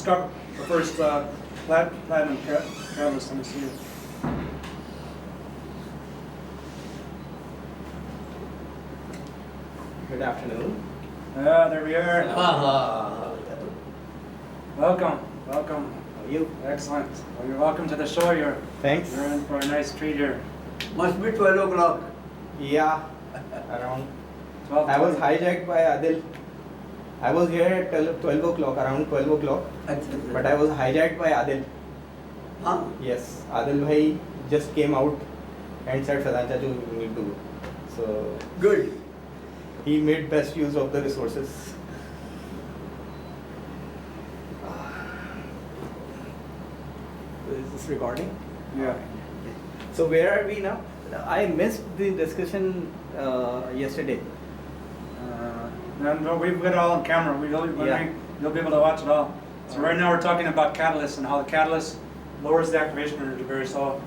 discovered the first platinum catalyst. Let me see it. Good afternoon. There we are. Uh-huh. Welcome. Welcome. How are you? Excellent. Well, you're welcome to the show. Thanks. You're in for a nice treat here. Must be 12 o'clock. Yeah, around. 12. I was hijacked by Adil. I was here at 12 o'clock, around 12 o'clock. But I was hijacked by Adil. Huh? Yes, Adil bhai just came out and said, Faizan Chachu, you need to go. So Good. he made best use of the resources. Is this recording? Yeah. So where are we now? I missed the discussion yesterday. No, we've got it all on camera. You'll be able to watch it all. So right now we're talking about catalysts and how the catalyst lowers the activation energy barrier. So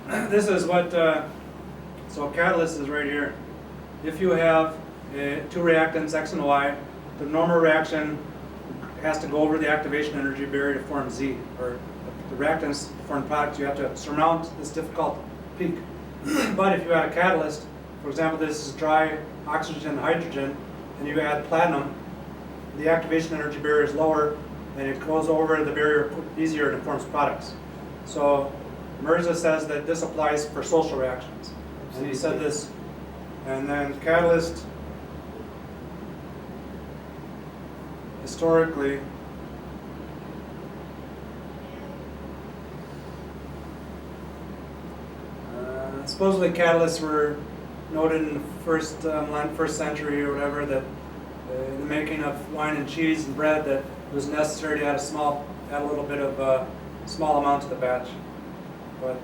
this is what, so catalyst is right here. If you have two reactants, X and Y, the normal reaction has to go over the activation energy barrier to form Z, or the reactants form products. You have to surmount this difficult peak. But if you add a catalyst, for example, this is dry oxygen and hydrogen, and you add platinum, the activation energy barrier is lower, and it goes over the barrier easier and it forms products. So Mirza says that this applies for social reactions. And he said this, and then catalyst, historically, supposedly catalysts were noted in the first century or whatever, that in the making of wine and cheese and bread, that it was necessary to add a little bit of small amount to the batch. But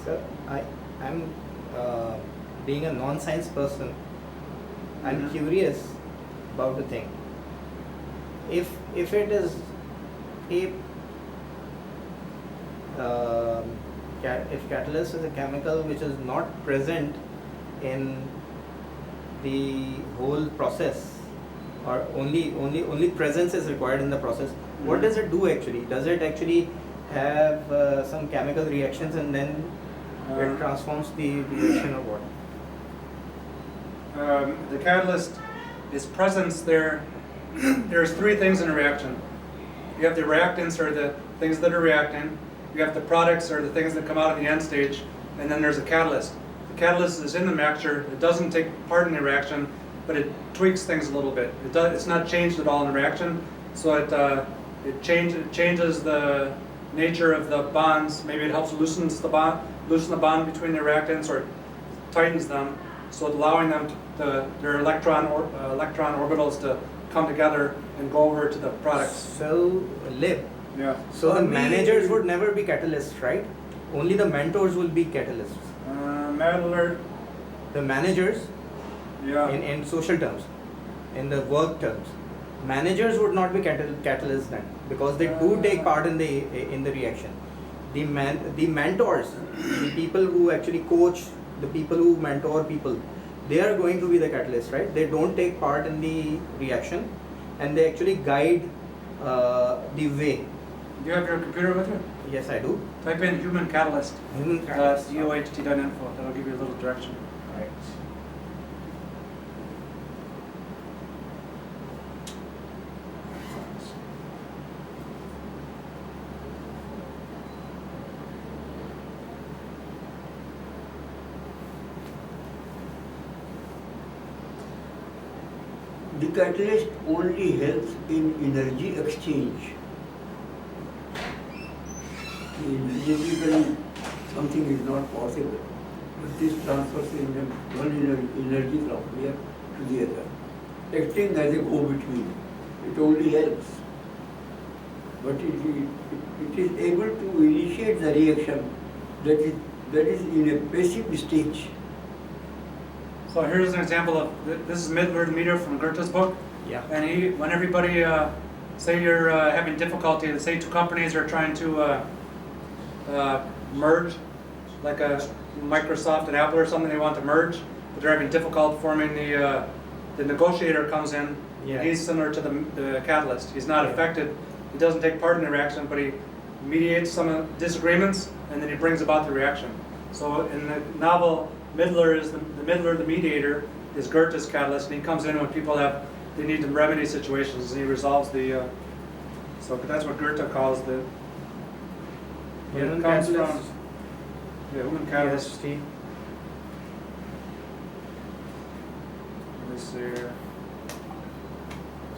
So I'm being a non-science person, I'm Mhm. curious about the thing. If it is a if catalyst is a chemical which is not present in the whole process, or only presence is required in the process, what does it do actually? Does it actually have some chemical reactions and then it transforms the reaction, or what? The catalyst is presence there. There's three things in a reaction. You have the reactants, or the things that are reacting. You have the products, or the things that come out of the end stage, and then there's a catalyst. The catalyst is in the mixture. It doesn't take part in the reaction, but it tweaks things a little bit. It's not changed at all in the reaction, so it changes the nature of the bonds. Maybe it helps loosen the bond between the reactants, or tightens them, so allowing them their electron orbitals to come together and go over to the products. So Libb. Yeah. So the managers would never be catalysts, right? Only the mentors will be catalysts. Madeler. The managers, Yeah. in social terms, in the work terms, managers would not be catalysts then, because they do take part in the reaction. The mentors, the people who actually coach, the people who mentor people, they are going to be the catalysts, right? They don't take part in the reaction, and they actually guide the way. Do you have your computer with you? Yes, I do. Type in human catalyst. Human catalyst. UOHT.info. That'll give you a little direction. Right. The catalyst only helps in energy exchange. Energetically, something is not possible. But this transfers in one energy from here to the other, acting as a go-between. It only helps. But it is able to initiate the reaction that is in a passive stage. So here's an example of, this is Midler meter from Goethe's book. Yeah. And when everybody, say you're having difficulty, say two companies are trying to merge, like a Microsoft and Apple or something, they want to merge, but they're having difficulty forming the the negotiator comes in. Yeah. He's similar to the catalyst. He's not Yeah. affected. He doesn't take part in the reaction, but he mediates some disagreements, and then he brings about the reaction. So in the novel, Midler is the mediator, is Goethe's catalyst, and he comes in when people they need to remedy situations, and he resolves the. So that's what Goethe calls the. It Human comes from catalyst. human catalyst. Yes, Let me see here.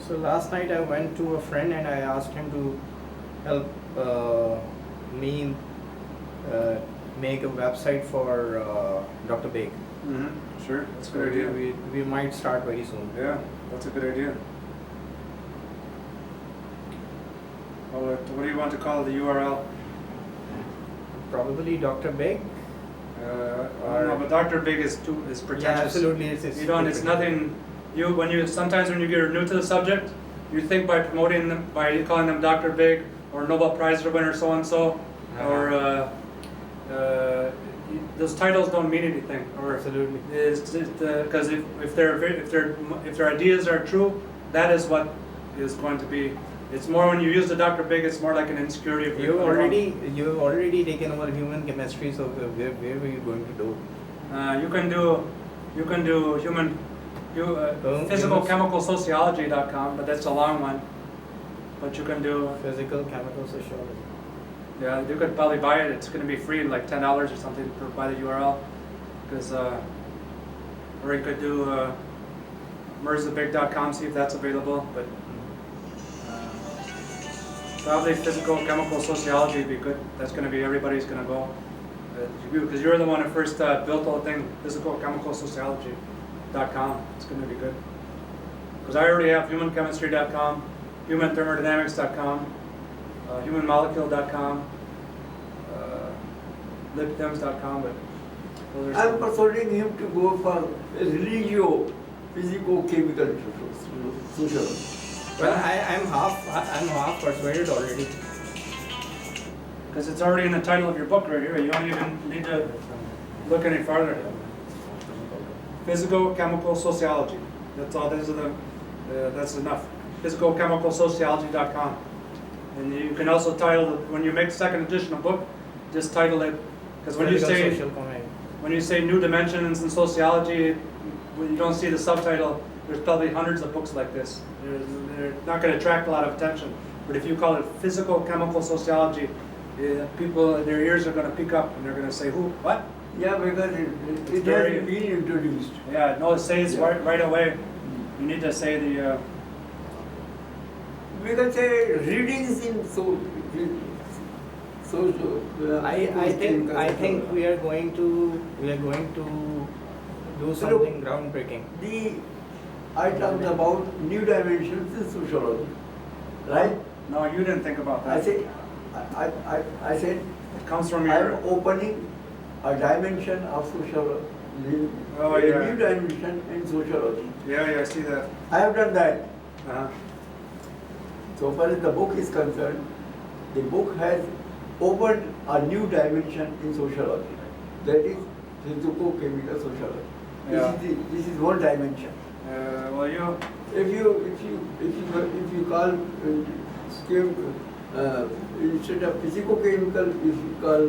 So last night I went to a friend and I asked him to help me make a website for Dr. Big. Mm-hmm. Sure, that's a So good idea. we might start very soon. Yeah, that's a good idea. Well, what do you want to call the URL? Probably Dr. Big. No, but Dr. Big is pretentious. Yeah, absolutely. It's You don't. It's nothing. Sometimes when you're new to the subject, you think by promoting them, by calling them Dr. Big or Nobel Prize winner so and so, or those titles don't mean anything. Or Absolutely. because if their ideas are true, that is what is going to be. It's more when you use the Dr. Big, it's more like an insecurity. Of You've already taken over human chemistry, so where were you going to do? You can do human. Physico-Chemical Sociology.com, but that's a long one. But you can do. Physical, chemical, sociology. Yeah, you could probably buy it. It's going to be free, like $10 or something for buy the URL. Because, or you could do Mirzabig.com, see if that's available. But probably Physico-Chemical Sociology would be good. That's going to be everybody's going to go. Because you're the one who first built the whole thing, Physico-Chemical Sociology.com. It's going to be good. Because I already have humanchemistry.com, humanthermodynamics.com, humanmolecule.com, Libb-Thims.com, but those are I'm some. persuading him to go for Religio-Physico-Chemical sociology. Well, I'm half persuaded already. Because it's already in the title of your book right here. You don't even need to look any farther. Physico-Chemical Sociology. That's all. That's enough. Physico-Chemical-Sociology.com. And you can also title, when you make second edition of book, just title it, because when you say new dimensions in sociology, when you don't see the subtitle, there's probably hundreds of books like this. They're not going to attract a lot of attention. But if you call it Physico-Chemical Sociology, people, their ears are going to pick up and they're going to say, who, what? Yeah, because it has been introduced. Yeah, no, say it right away. You need to say the. We can say readings in I think we are going to do something groundbreaking. I talked about new dimensions in sociology, right? No, you didn't think about that. I said It comes from I'm your. opening a dimension of sociology, Oh, a yeah. new dimension in sociology. Yeah, I see that. I have done that. Uh-huh. So far as the book is concerned, the book has opened a new dimension in sociology. That is physico-chemical sociology. Yeah. This is one dimension. Well, you. If you call instead of physico-chemical, if you call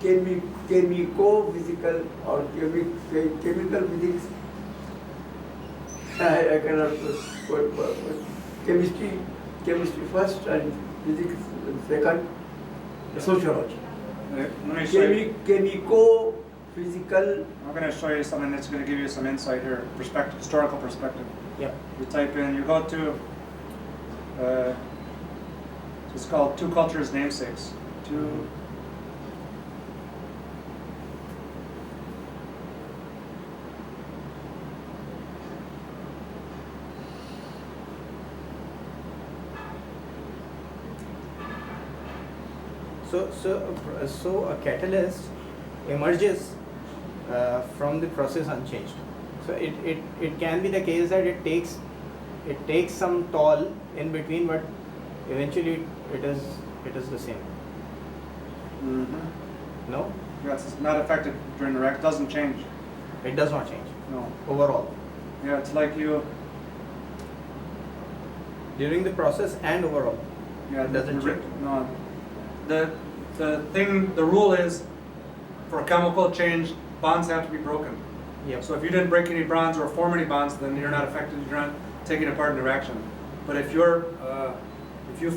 chemico-physical or chemical physics, I cannot put chemistry first and physics second, sociology. Let me show you. Chemico-physical. I'm going to show you something that's going to give you some insight here, historical perspective. Yep. You type in, you go to, it's called Two Cultures Namesakes. So a catalyst emerges from the process unchanged. So it can be the case that it takes some toll in between, but eventually it is the same. Mm-hmm. No, Yes, it's not affected during the reaction. Doesn't change. it does not change No. overall. Yeah, it's like you. During the process and overall. Yeah, It doesn't change. No, the rule is, for chemical change, bonds have to be broken. Yep. So if you didn't break any bonds or form any bonds, then you're not affected. You're not taking a part in the reaction. But if you're, if you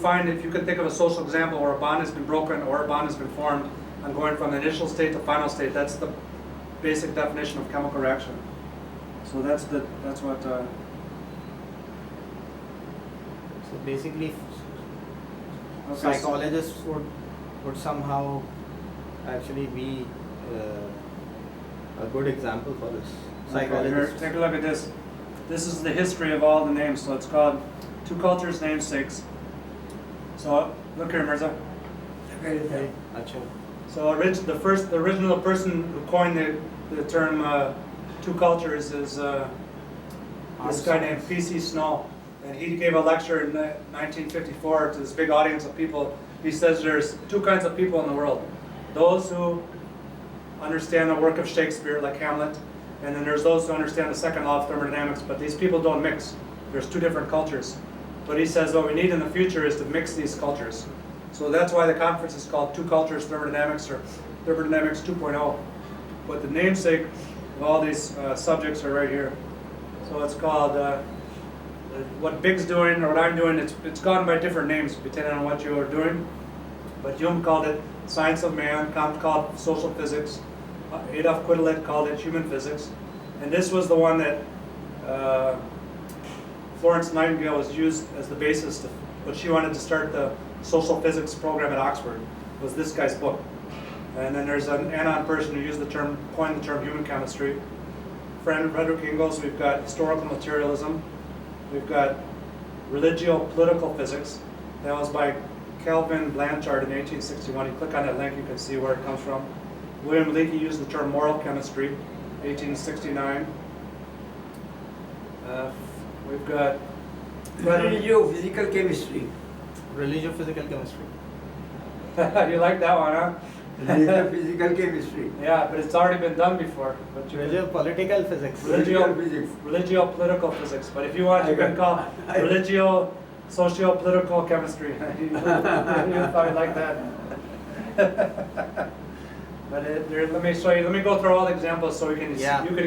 can think of a social example where a bond has been broken or a bond has been formed, and going from the initial state to final state, that's the basic definition of chemical reaction. So that's what. So basically, Okay, psychologists would somehow actually be a good example for this. Okay, here, Psychologists. take a look at this. This is the history of all the names. So it's called Two Cultures, Namesakes. So look here, Mirza. Okay. Acha. So the original person who coined the term two cultures is this guy named P.C. Snow. And he gave a lecture in 1954 to this big audience of people. He says there's two kinds of people in the world. Those who understand the work of Shakespeare, like Hamlet, and then there's those who understand the second law of thermodynamics, but these people don't mix. There's two different cultures. But he says what we need in the future is to mix these cultures. So that's why the conference is called Two Cultures Thermodynamics, or Thermodynamics 2.0. But the namesake of all these subjects are right here. So it's called, what Big's doing, or what I'm doing, it's gone by different names depending on what you are doing. But Hume called it science of man, Kant called it social physics, Adolf Quetelet called it human physics. And this was the one that Florence Nightingale was used as the basis to, when she wanted to start the social physics program at Oxford, was this guy's book. And then there's an anon person who used the term, coined the term human chemistry. Frederick Engels, we've got historical materialism. We've got religio-political physics. That was by Calvin Blanchard in 1861. You click on that link, you can see where it comes from. William Leakey used the term moral chemistry, 1869. We've got Religio-Physical Chemistry. Religio-Physical Chemistry. You like that one, huh? Religio-Physical Chemistry. Yeah, but it's already been done before. But you Religio-political physics. Physical physics. Religio-political physics. But if you want, you can call religio-socio-political chemistry. You probably like that. But let me show you. Let me go through all the examples so you can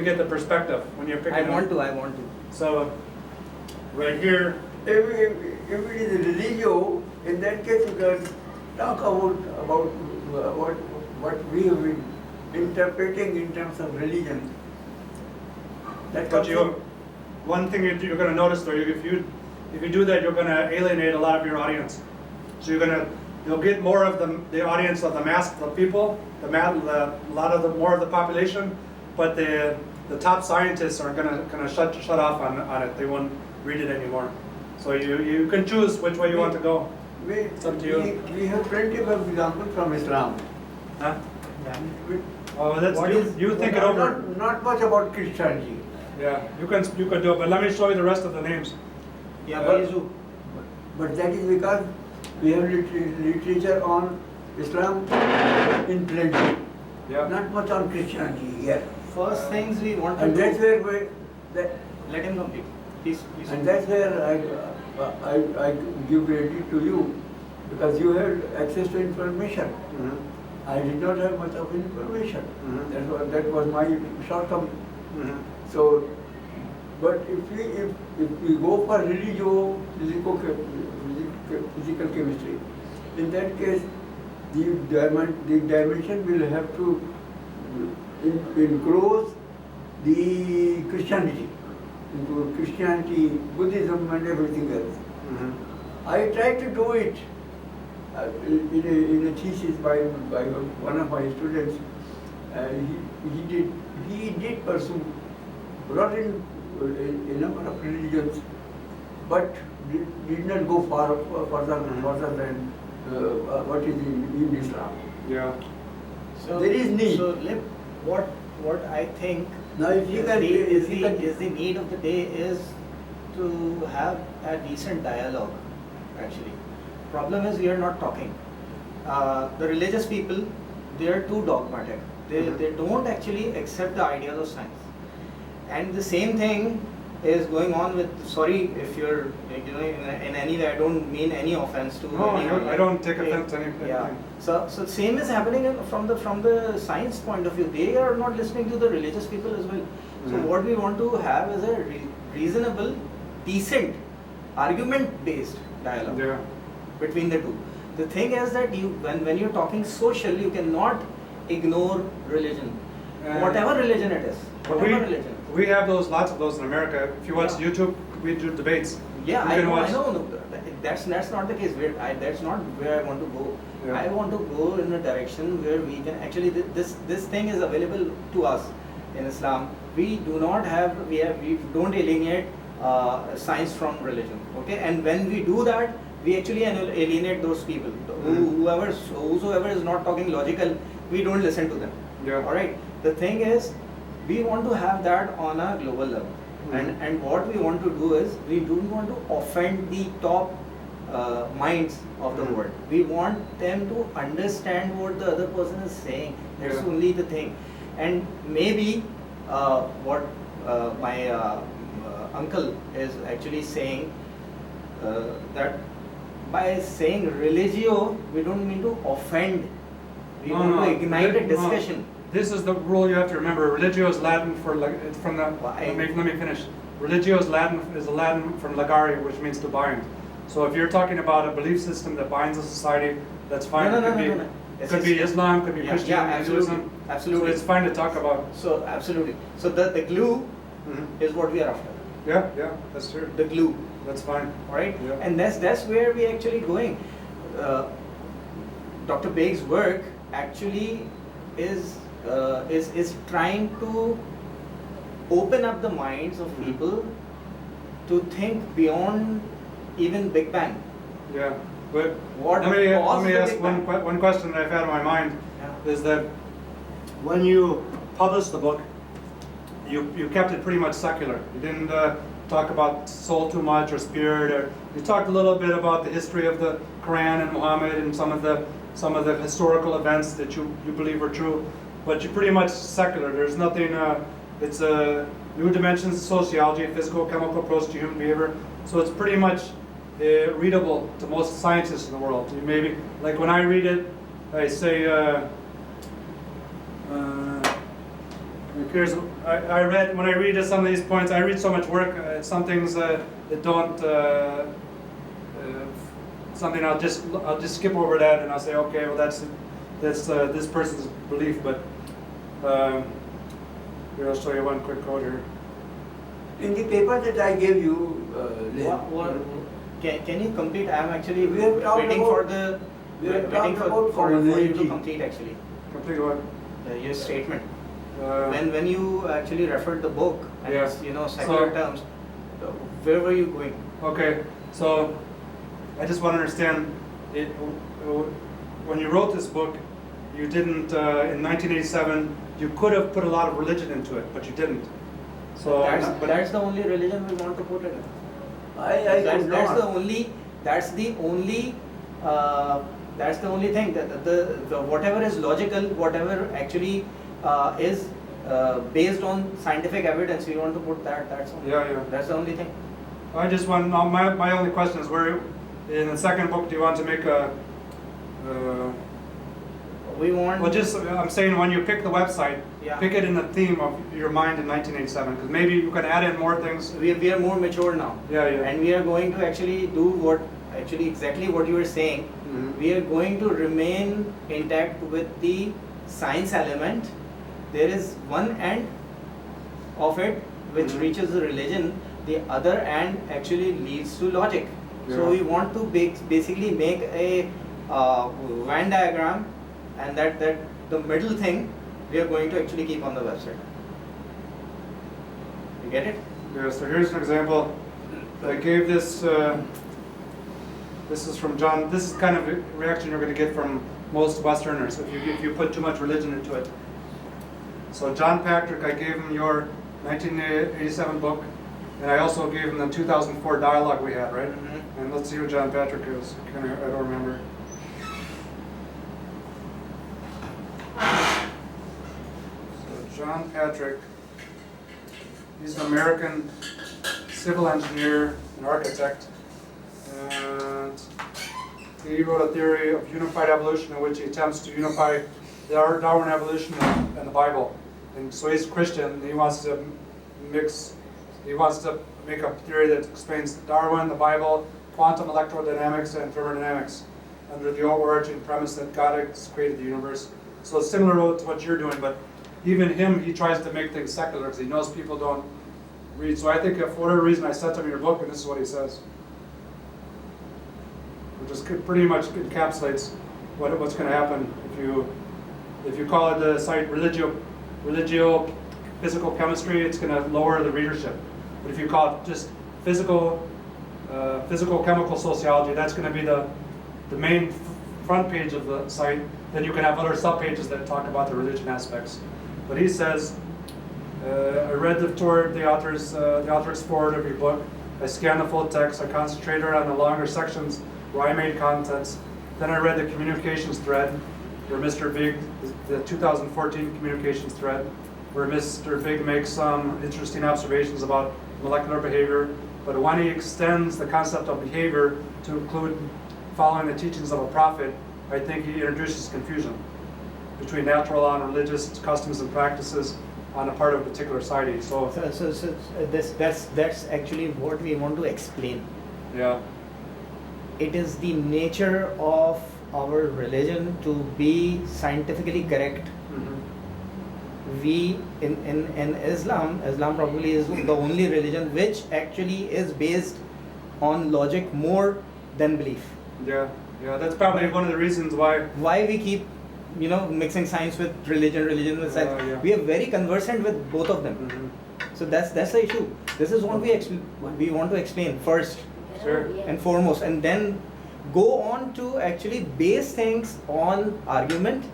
get the perspective when you're picking. I want to. So, right here. If it is religio, in that case you can talk about what we have been interpreting in terms of religion. But one thing you're going to notice though, if you do that, you're going to alienate a lot of your audience. So you'll get more of the audience of the mass, the people, more of the population, but the top scientists are going to shut off on it. They won't read it anymore. So you can choose which way you want to go. It's up to you. We have plenty of examples from Islam. Huh? Yeah. Oh, you think it over. Not much about Christianity. Yeah, you can do it, but let me show you the rest of the names. Yeah, But that is because we have literature on Islam in plenty. Yeah. Not much on Christianity here. First things we want to And do. that's where Let him complete. Please. and that's where I give credit to you, because you had access to information. Mm-hmm. I did not have much of information. Mhm. That was my shortcoming. Mm-hmm. So, but if we go for religio-physical chemistry, in that case, the dimension will have to enclose the Christianity, into Christianity, Buddhism, and everything else. Mm-hmm. I tried to do it in a thesis by one of my students. He did pursue, brought in a number of religions, but did not go further than what is in Islam. Yeah. So There is need. So Libb, what I think Now, if you can, is the need of the day is to have a decent dialogue. Actually, problem is we are not talking. The religious people, they are too dogmatic. They don't actually accept the ideas of science. And the same thing is going on with, sorry if you're, in any way, I don't mean any offense to No, anyone. I don't take offense to anything. Yeah. So same is happening from the science point of view. They are not listening to the religious people as well. So what we want to have is a reasonable, decent, argument-based dialogue Yeah. between the two. The thing is that when you're talking social, you cannot ignore religion, whatever religion it is. Whatever religion. We have lots of those in America. If you watch YouTube, we do debates. Yeah, You I can know, watch- I know. No, that's not the case. That's not where I want to go. Yeah. I want to go in a direction where we can actually this thing is available to us in Islam. We don't alienate science from religion. Okay, and when we do that, we actually alienate those people. Whosoever is not talking logical, we don't listen to them. Yeah. All right. The thing is, we want to have that on a global level. And what we want to do is, we don't want to offend the top minds of the world. We want them to understand what the other person is saying. That's Yeah. only the thing. And maybe what my uncle is actually saying, that by saying religio, we don't mean to offend. We want to ignite a discussion. This is the rule you have to remember. Religio is Latin it's from the. Let me finish. Religio is Latin from legare, which means to bind. So if you're talking about a belief system that binds a society, that's fine. No. Could be Islam, could be Yeah, Christianity, absolutely. Hinduism. Absolutely. So it's fine to talk about. So absolutely. So the glue is what we are after. Yeah, that's true. The glue, That's fine. all right? Yeah. And that's where we actually going. Dr. Beg's work actually is trying to open up the minds of people to think beyond even Big Bang. Yeah, but What let me caused the ask Big one Bang? one question that I've had in my mind Yeah. is that when you published the book, you kept it pretty much secular. You didn't talk about soul too much or spirit, or you talked a little bit about the history of the Quran and Muhammad and some of the historical events that you believe are true, but you're pretty much secular. There's nothing. It's a new dimensions of sociology, a physico-chemical approach to human behavior. So it's pretty much readable to most scientists in the world. You maybe like when I read it, I say. When I read some of these points, I read so much work. Some things that don't. Something I'll just skip over that and I'll say, okay, well that's this person's belief. But here I'll show you one quick quote here. In the paper that I gave you, Can you complete? I'm actually We have talked waiting about- for the we have waiting talked for about you to commonality. complete actually Complete what? your statement. Uh, When you actually referred the book and Yeah. it's, secular So- terms, where were you going? Okay, so I just want to understand it. When you wrote this book, you didn't in 1987. You could have put a lot of religion into it, but you didn't. So That's the only religion we want to put in. I could That's not. the only. That's the only. That's the only thing that the whatever is logical, whatever actually is based on scientific evidence, we want to put that. That's only, Yeah. That's the only thing. I just want. My only question is, where in the second book do you want to make a? We want. Well, just I'm saying when you pick the website, Yeah. pick it in the theme of your mind in 1987, because maybe you can add in more things. We are more mature now. Yeah. And we are going to actually do exactly what you were saying. Mhm. We are going to remain intact with the science element. There is one end of it which Mhm. reaches the religion, the other end actually leads to logic. So Yeah. we want to basically make a Venn diagram, and that the middle thing we are going to actually keep on the website. You get it? Yeah. So here's an example. I gave this. This is from John. This is kind of a reaction you're going to get from most Westerners if you put too much religion into it. So John Patrick, I gave him your 1987 book, and I also gave him the 2004 dialogue we had, right? Mhm. And let's see who John Patrick is. I don't remember. So John Patrick, he's an American civil engineer, an architect, and he wrote a theory of unified evolution in which he attempts to unify the Darwin evolution and the Bible. And so he's Christian, and he wants to make a theory that explains Darwin, the Bible, quantum electrodynamics, and thermodynamics under the overarching premise that God has created the universe. So it's similar to what you're doing, but even him, he tries to make things secular because he knows people don't read. So I think if for whatever reason I sent him your book, and this is what he says, which is pretty much encapsulates what's going to happen if you call it the site Religio-Physico-Chemistry, it's going to lower the readership. But if you call it just Physico-Chemical Sociology, that's going to be the main front page of the site. Then you can have other sub-pages that talk about the religion aspects. But he says, I read the author's forward of your book. I scanned the full text. I concentrated on the longer sections where I made contents. Then I read the communications thread where Mr. Big, the 2014 communications thread, where Mr. Big makes some interesting observations about molecular behavior. But when he extends the concept of behavior to include following the teachings of a prophet, I think he introduces confusion between natural law and religious customs and practices on the part of a particular society. So That's actually what we want to explain. yeah. It is the nature of our religion to be scientifically correct. Mm-hmm. We in Islam probably is the only religion which actually is based on logic more than belief. Yeah, that's probably one of the reasons why. We keep mixing science with religion with science. Yeah. We are very conversant with both of them. Mm-hmm. So that's the issue. This is what we want to explain first Sure. and foremost, and then go on to actually base things on argument,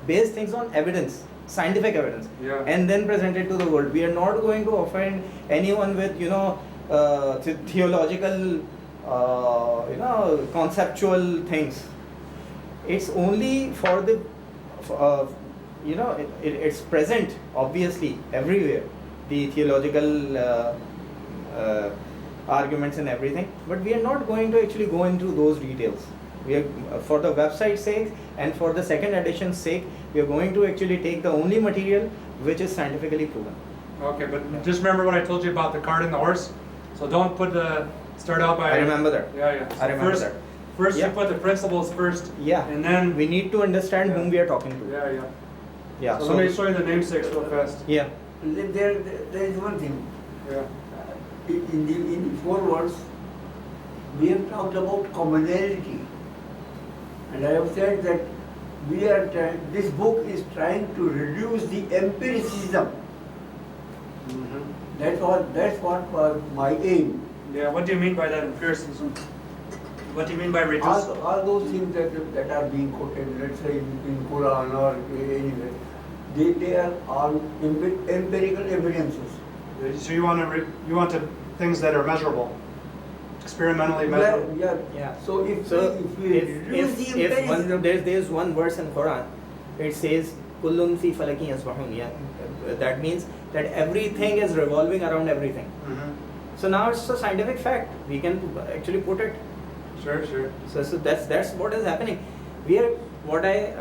base things on evidence, scientific evidence, Yeah. and then present it to the world. We are not going to offend anyone with theological conceptual things. It's only for the it's present obviously everywhere, the theological arguments and everything, but we are not going to actually go into those details. We are, for the website's sake and for the second edition's sake, we are going to actually take the only material which is scientifically proven. Okay, but just remember what I told you about the cart and the horse. So don't start out by. I remember that. Yeah. I remember that. First Yeah. you put the principles first. Yeah. And then. We need to understand whom we are talking to. Yeah. So let me show you the namesakes real fast. Yeah. There is one thing. Yeah. In the 4 words, we have talked about commonality, and I have said that this book is trying to reduce the empiricism. Mm-hmm. That's what was my aim. Yeah. What do you mean by that empiricism? What do you mean by reduce? All those things that are being quoted, let's say in Quran or anywhere, they are all empirical evidences. So you want things that are measurable, experimentally measurable. Yeah. So if we reduce the empiricism, there's one verse in Quran, it says kullun fi falakin yasbahun. Yeah, that means that everything is revolving around everything. Mm-hmm. So now it's a scientific fact. We can actually put it. Sure. So that's what is happening. What I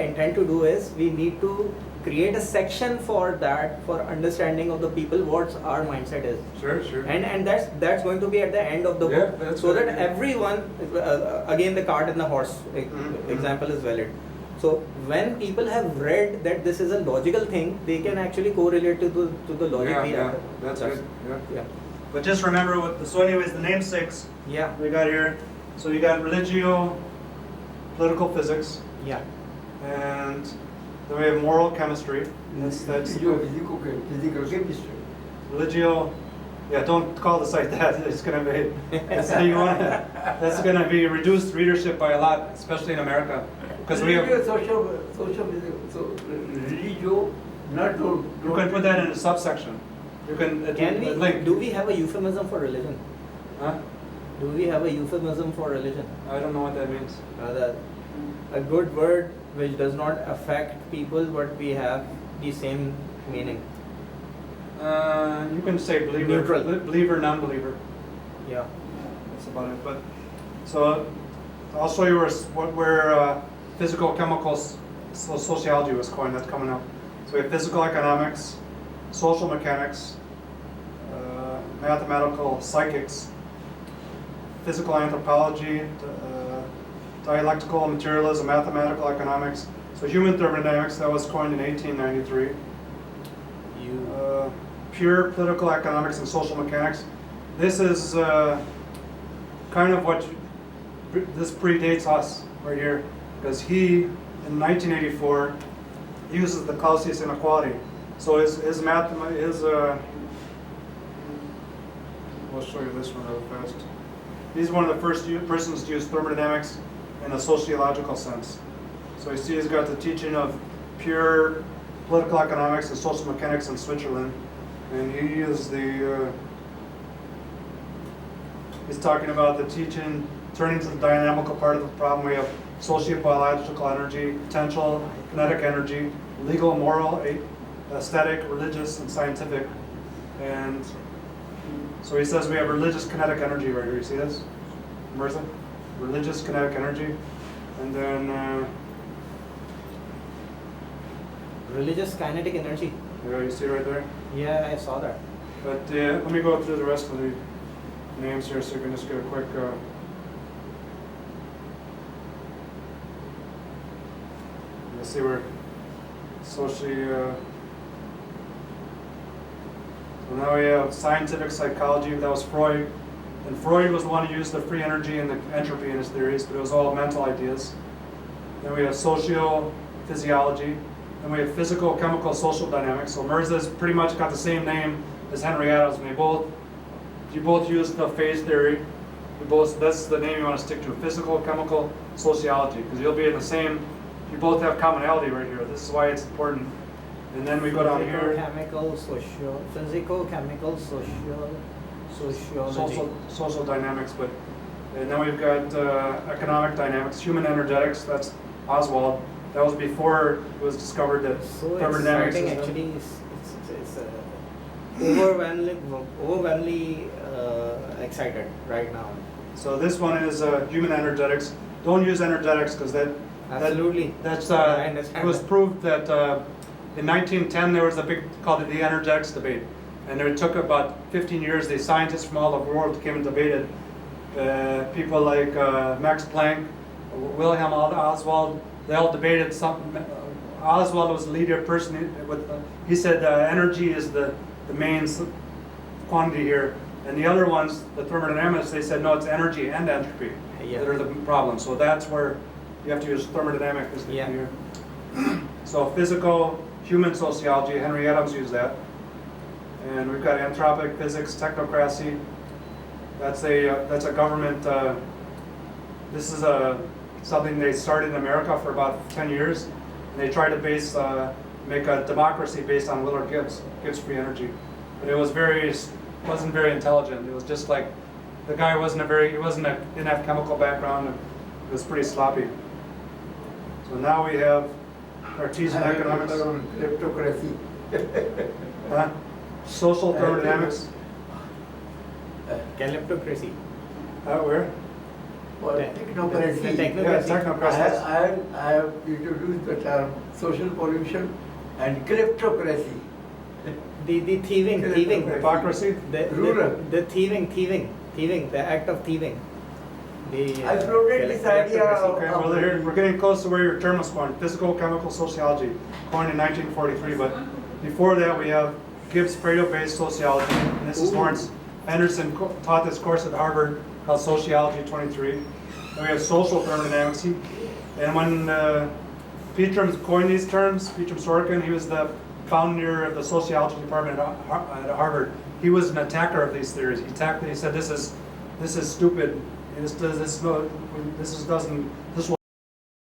intend to do is we need to create a section for that, for understanding of the people what our mindset is. Sure. And that's going to be at the end of the book, so that everyone, again the cart and the horse example is valid. So when people have read that this is a logical thing, they can actually correlate to the logic we have. That's good. Yeah. But just remember so anyways, the namesakes Yeah. we got here. So you got religio, political physics, Yeah. and then we have moral chemistry. That's Physico-Chemistry. religio. Yeah, don't call the site that. It's gonna be. That's gonna be reduced readership by a lot, especially in America, because we have. Religio, not to. You can put that in a subsection. You can. Link. Do we have a euphemism for religion? Huh? Do we have a euphemism for religion? I don't know what that means. A good word which does not affect people, but we have the same meaning. You can say believer, Neutral. believer, non-believer. Yeah. That's about it. But so I'll show you where physical-chemical sociology was coined. That's coming up. So we have physical economics, social mechanics, mathematical psychics, physical anthropology, dialectical materialism, mathematical economics. So human thermodynamics, that was coined in 1893. Pure political economics and social mechanics. This is kind of this predates us right here, because he, in 1984, uses the Clausius inequality. So his I'll show you this one real fast. He's one of the first persons to use thermodynamics in a sociological sense. So you see he's got the teaching of pure political economics and social mechanics in Switzerland. And he is he's talking about the teaching, turning to the dynamical part of the problem. We have socio-biological energy, potential, kinetic energy, legal, moral, aesthetic, religious, and scientific. And so he says we have religious kinetic energy right here. You see this? Mirza? Religious kinetic energy. And then Religious kinetic energy. yeah, you see right there? Yeah, I saw that. But let me go through the rest of the names here so you can just get a quick let's see where so now we have scientific psychology. That was Freud. And Freud was the one who used the free energy and the entropy in his theories, but it was all mental ideas. Then we have socio-physiology. Then we have physico-chemical social dynamics. So Mirza's pretty much got the same name as Henry Adams. And you both use the phase theory. That's the name you want to stick to, physico-chemical sociology, because you'll be in the same, you both have commonality right here. This is why it's important. And then we go down here. Physico-chemical sociology. Social dynamics, and then we've got economic dynamics, human energetics. That's Oswald. That was before it was discovered that So thermodynamics exciting, is actually. It's overwhelmingly excited right now. So this one is human energetics. Don't use energetics because Absolutely. that's I understand it was that. proved that in 1910 there was a big called the energetics debate, and it took about 15 years. The scientists from all over the world came and debated. People like Max Planck, Wilhelm Oswald, they all debated something. Oswald was the leader person. He said energy is the main quantity here, and the other ones, the thermodynamics, they said no, it's energy and entropy Yeah. that are the problem. So that's where you have to use thermodynamic as the Yeah. key here. So physical, human sociology, Henry Adams used that. And we've got anthropic physics, technocracy. That's a government. This is something they started in America for about 10 years, and they tried to make a democracy based on Willard Gibbs free energy, but it wasn't very intelligent. It was just like the guy didn't have chemical background. It was pretty sloppy. So now we have Cartesian economics, Kleptocracy. social thermodynamics. Kleptocracy. Where? Well, technocracy. Yeah, technocracy. I have introduced the term social pollution and kleptocracy. The thieving. Hypocrisy. The thieving, the act of thieving. I floated this idea of- Okay, well, here, we're getting close to where your term was coined, physico-chemical sociology, coined in 1943, but before that we have Gibbs Pareto-based sociology, and this is Lawrence Anderson taught this course at Harvard called Sociology 23. And we have social thermodynamics, and when Petrams coined these terms, Petram Sorokin, he was the founder of the sociology department at Harvard. He was an attacker of these theories. He said this is stupid. This will